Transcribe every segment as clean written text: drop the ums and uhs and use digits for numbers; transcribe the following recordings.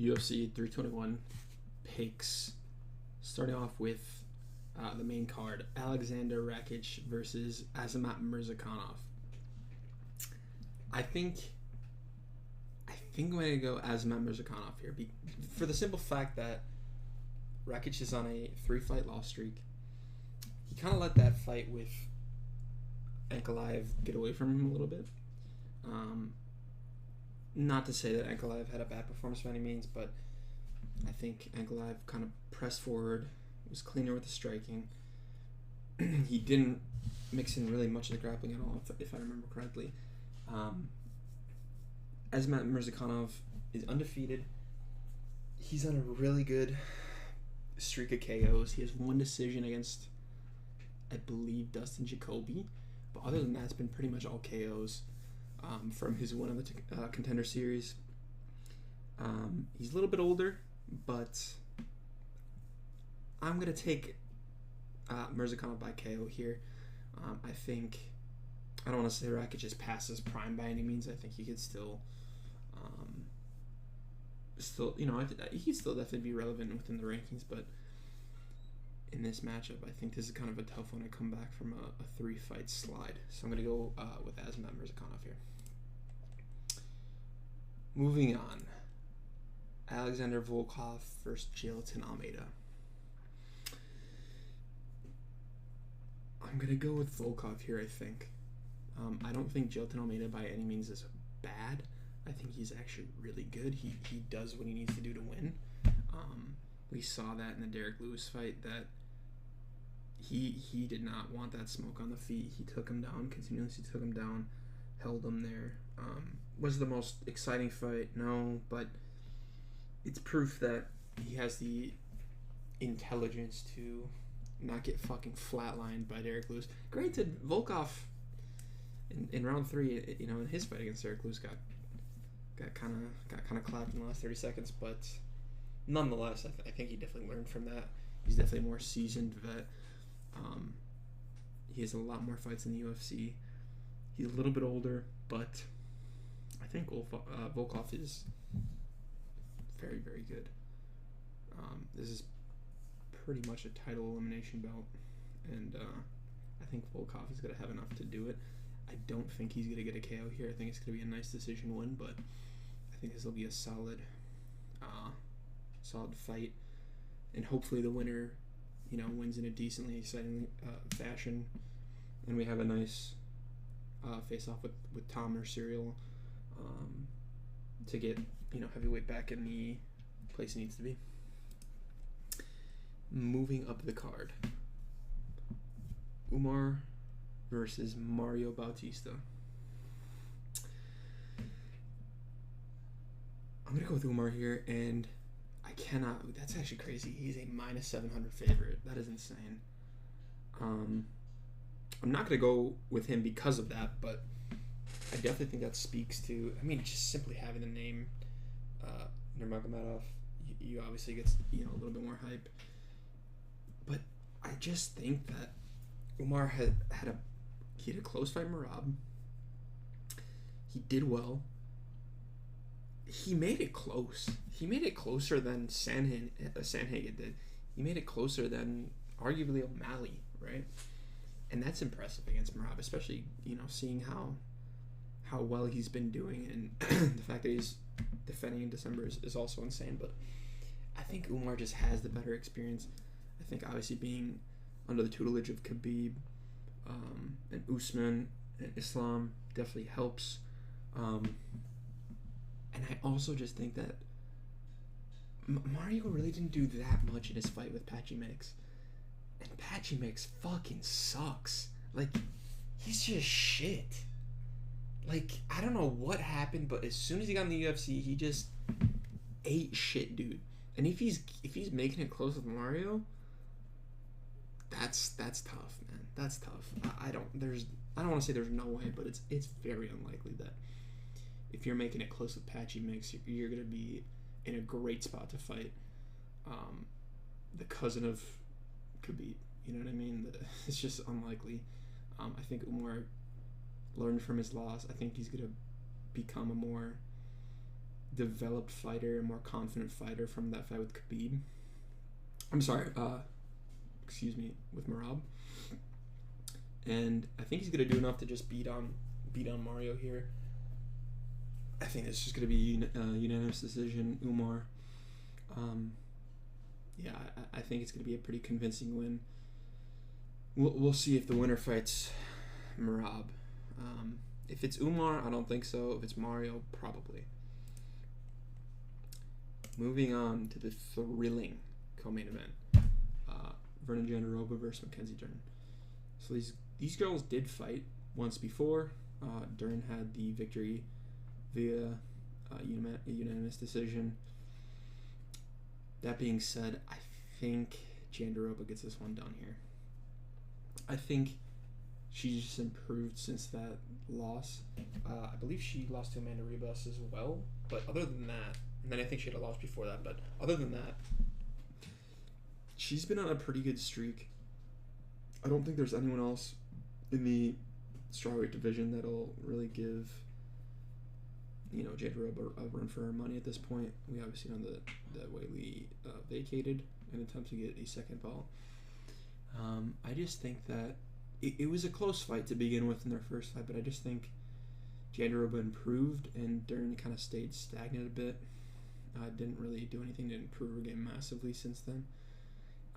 UFC 321 picks. Starting off with the main card, Alexander Rakic versus Azamat Murzakanov. I think I'm going to go Azamat Murzakanov here for the simple fact that Rakic is on a 3-fight loss streak. He kind of let that fight with Ankalaev get away from him a little bit. Not to say that Ankalaev had a bad performance by any means, but I think Ankalaev kind of pressed forward, was cleaner with the striking. He didn't mix in really much of the grappling at all, if I remember correctly. Azamat Murzakanov is undefeated. He's on a really good streak of KOs. He has one decision against, I believe, Dustin Jacoby. But other than that, it's been pretty much all KOs from his win of the Contender Series. He's a little bit older, but I'm going to take Murzakanov by KO here. I think, I don't want to say Rakic is past his prime by any means. I think he could still, he could still definitely be relevant within the rankings, but in this matchup, I think this is kind of a tough one to come back from a 3-fight slide. So I'm going to go with Azamat Murzakanov here. Moving on, Alexander Volkov versus Jailton Almeida. I'm going to go with Volkov here, I think. I don't think Jailton Almeida by any means is bad. I think he's actually really good. He does what he needs to do to win. We saw that in the Derek Lewis fight that he did not want that smoke on the feet. He took him down, continuously took him down, held him there. Was the most exciting fight? No, but it's proof that he has the intelligence to not get fucking flatlined by Derek Lewis. Granted, Volkov in round 3, in his fight against Derek Lewis got kind of clapped in the last 30 seconds, but nonetheless, I think he definitely learned from that. He's definitely a more seasoned vet. He has a lot more fights in the UFC. He's a little bit older, but I think Volkov is very, very good. This is pretty much a title elimination bout, and I think Volkov is going to have enough to do it. I don't think he's going to get a KO here. I think it's going to be a nice decision win, but I think this will be a solid fight, and hopefully the winner, wins in a decently exciting fashion, and we have a nice face-off with Tom or Cyril to get heavyweight back in the place it needs to be. Moving up the card, Umar versus Mario Bautista. I'm gonna go with Umar here, and I cannot. That's actually crazy. He's a minus 700 favorite. That is insane. I'm not gonna go with him because of that, but I definitely think that speaks to. Just simply having the name Nurmagomedov, you obviously get a little bit more hype. But I just think that Umar had a close fight with Merab. He did well. He made it close. He made it closer than Sandhagen did. He made it closer than arguably O'Malley, right? And that's impressive against Merab, especially seeing how well he's been doing, and the fact that he's defending in December is also insane. But I think Umar just has the better experience. I think obviously being under the tutelage of Khabib and Usman and Islam definitely helps. And I also just think that Mario really didn't do that much in his fight with Patchy Mix. And Patchy Mix fucking sucks. He's just shit. I don't know what happened, but as soon as he got in the UFC, he just ate shit, dude. And if he's making it close with Mario, that's tough, man. That's tough. I don't want to say there's no way, but it's very unlikely that if you're making it close with Patchy Mix, you're gonna be in a great spot to fight the cousin of Khabib. You know what I mean? It's just unlikely. I think Umar learned from his loss. I think he's gonna become a more developed fighter, a more confident fighter from that fight with Khabib. I'm sorry, with Merab. And I think he's gonna do enough to just beat on Mario here. I think it's just gonna be a unanimous decision, Umar. I think it's gonna be a pretty convincing win. We'll see if the winner fights Merab. If it's Umar, I don't think so. If it's Mario, probably. Moving on to the thrilling co-main event, Vernon Jandiroba versus Mackenzie Dern. So these girls did fight once before. Dern had the victory via unanimous decision. That being said, I think Jandiroba gets this one done here. I think she's just improved since that loss. I believe she lost to Amanda Ribas as well. But other than that, and then I think she had a loss before that. But other than that, she's been on a pretty good streak. I don't think there's anyone else in the strawweight division that'll really give, Jandiroba a run for her money at this point. We obviously know that Whaley vacated in an attempt to get a second belt. I just think that it was a close fight to begin with in their first fight, but I just think Jandiroba improved and Dern kind of stayed stagnant a bit. Didn't really do anything to improve her game massively since then.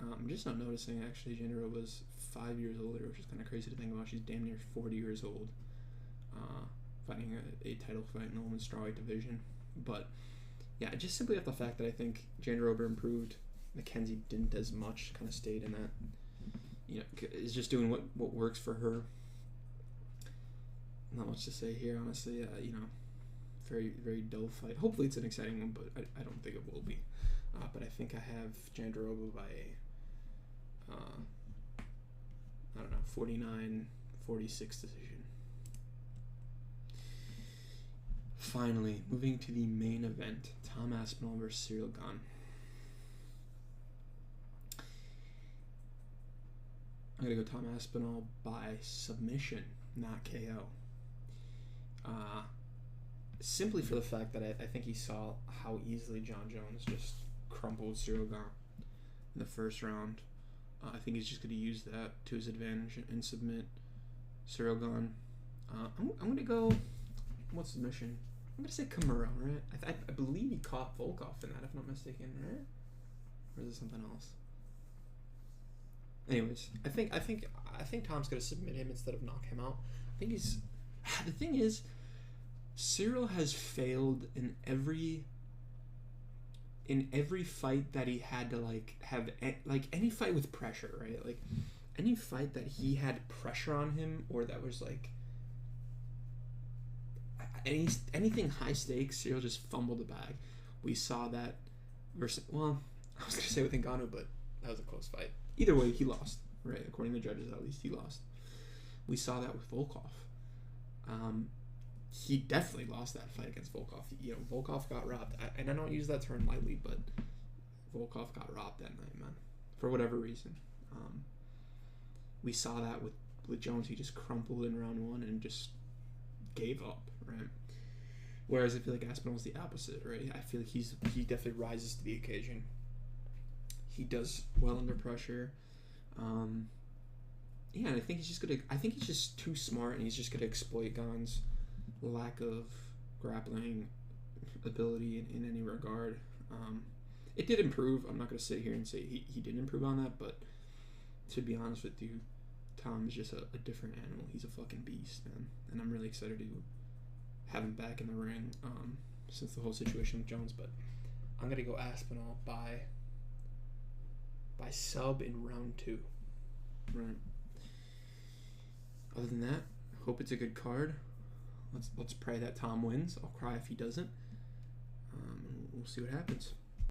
I'm just not noticing, actually, Jandiroba's 5 years older, which is kind of crazy to think about. She's damn near 40 years old, fighting a title fight in the women's strawweight division. But, yeah, just simply off the fact that I think Jandiroba improved, Mackenzie didn't as much, kind of stayed in that, is just doing what works for her. Not much to say here, honestly. Very, very dull fight. Hopefully it's an exciting one, but I don't think it will be. But I think I have Jandiroba by a 49-46 decision. Finally, moving to the main event, Tom Aspinall versus Cyril Gane. I'm going to go Tom Aspinall by submission, not KO. Simply for the fact that I think he saw how easily John Jones just crumpled Cyril Gane in the first round. I think he's just going to use that to his advantage and submit Cyril Gane. I'm going to go, what submission? I'm going to say Kimura, right? I believe he caught Volkov in that, if I'm not mistaken, right? Or is it something else? Anyways, I think Tom's going to submit him instead of knock him out. I think he's... The thing is, Cyril has failed in every fight that he had to have any fight with pressure, right? Like any fight that he had pressure on him or that was anything high stakes, Cyril just fumbled the bag. We saw that versus, well, I was gonna say with Ngannou, but that was a close fight. Either way, he lost, right? According to the judges, at least he lost. We saw that with Volkov. He definitely lost that fight against Volkov. Volkov got robbed. And I don't use that term lightly, but Volkov got robbed that night, man. For whatever reason. We saw that with Jones. He just crumpled in round one and just gave up, right? Whereas I feel like Aspinall's the opposite, right? I feel like he definitely rises to the occasion. He does well under pressure. And I think he's just too smart, and he's just gonna exploit Gane's lack of grappling ability in any regard. It did improve. I'm not going to sit here and say he didn't improve on that, but to be honest with you, Tom is just a different animal. He's a fucking beast, man. And I'm really excited to have him back in the ring since the whole situation with Jones. But I'm going to go Aspinall by sub in round 2. Right. Other than that, hope it's a good card. Let's pray that Tom wins. I'll cry if he doesn't. We'll see what happens.